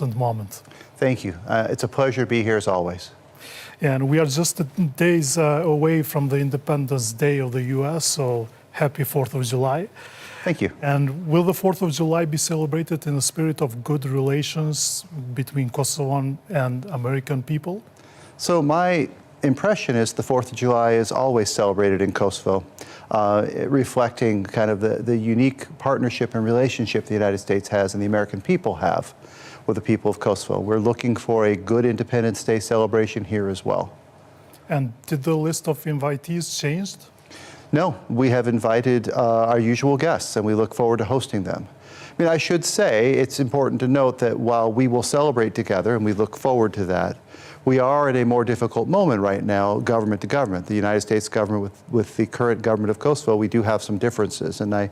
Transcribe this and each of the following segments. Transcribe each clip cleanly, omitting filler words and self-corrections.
Moment. Thank you. It's a pleasure to be here as always. And we are just days away from the Independence Day of the U.S., so happy 4th of July. Thank you. And will the 4th of July be celebrated in the spirit of good relations between Kosovan and American people? So my impression is the 4th of July is always celebrated in Kosovo, reflecting kind of the unique partnership and relationship the United States has and the American people have with the people of Kosovo. We're looking for a good Independence Day celebration here as well. And did the list of invitees changed? No, we have invited our usual guests, and we look forward to hosting them. I mean, I should say it's important to note that while we will celebrate together, and we look forward to that, we are in a more difficult moment right now, government to government. The United States government with the current government of Kosovo, we do have some differences, and I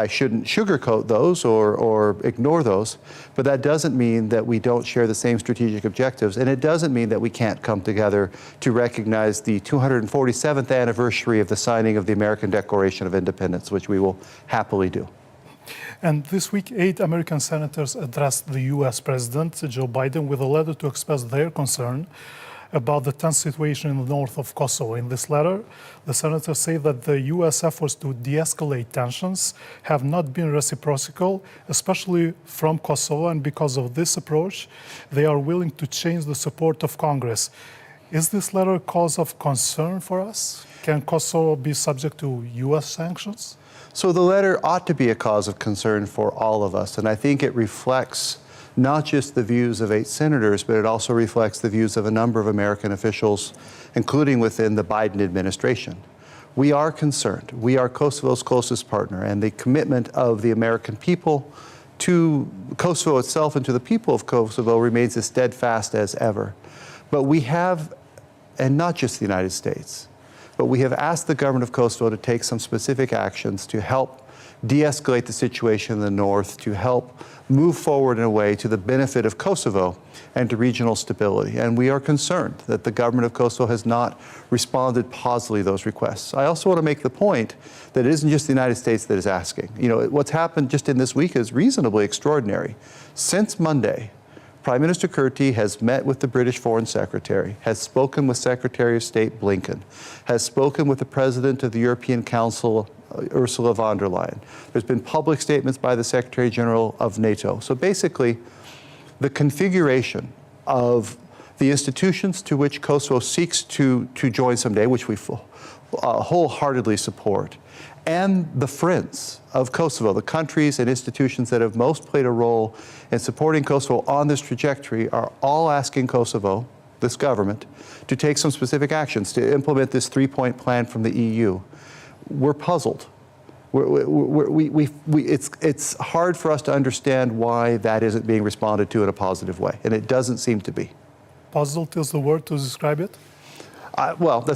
shouldn't sugarcoat those or ignore those, but that doesn't mean that we don't share the same strategic objectives, and it doesn't mean that we can't come together to recognize the 247th anniversary of the signing of the American Declaration of Independence, which we will happily do. And this week, 8 American senators addressed the U.S. President, Joe Biden, with a letter to express their concern about the tense situation in the north of Kosovo. In this letter, the senators say that the U.S. efforts to de-escalate tensions have not been reciprocal, especially from Kosovo, and because of this approach, they are willing to change the support of Congress. Is this letter a cause of concern for us? Can Kosovo be subject to U.S. sanctions? So the letter ought to be a cause of concern for all of us, and I think it reflects not just the views of 8 senators, but it also reflects the views of a number of American officials, including within the Biden administration. We are concerned. We are Kosovo's closest partner, and the commitment of the American people to Kosovo itself and to the people of Kosovo remains as steadfast as ever. But we have, and not just the United States, but we have asked the government of Kosovo to take some specific actions to help de-escalate the situation in the north, to help move forward in a way to the benefit of Kosovo and to regional stability. And we are concerned that the government of Kosovo has not responded positively to those requests. I also want to make the point that it isn't just the United States that is asking. You know, what's happened just in this week is reasonably extraordinary. Since Monday, Prime Minister Kurti has met with the British Foreign Secretary, has spoken with Secretary of State Blinken, has spoken with the President of the European Council, Ursula von der Leyen. There's been public statements by the Secretary General of NATO. So basically, the configuration of the institutions to which Kosovo seeks to join someday, which we wholeheartedly support, and the friends of Kosovo, the countries and institutions that have most played a role in supporting Kosovo on this trajectory, are all asking Kosovo, this government, to take some specific actions to implement this 3-point plan from the EU. We're puzzled. It's hard for us to understand why that isn't being responded to in a positive way, and it doesn't seem to be. Puzzled is the word to describe it? Well,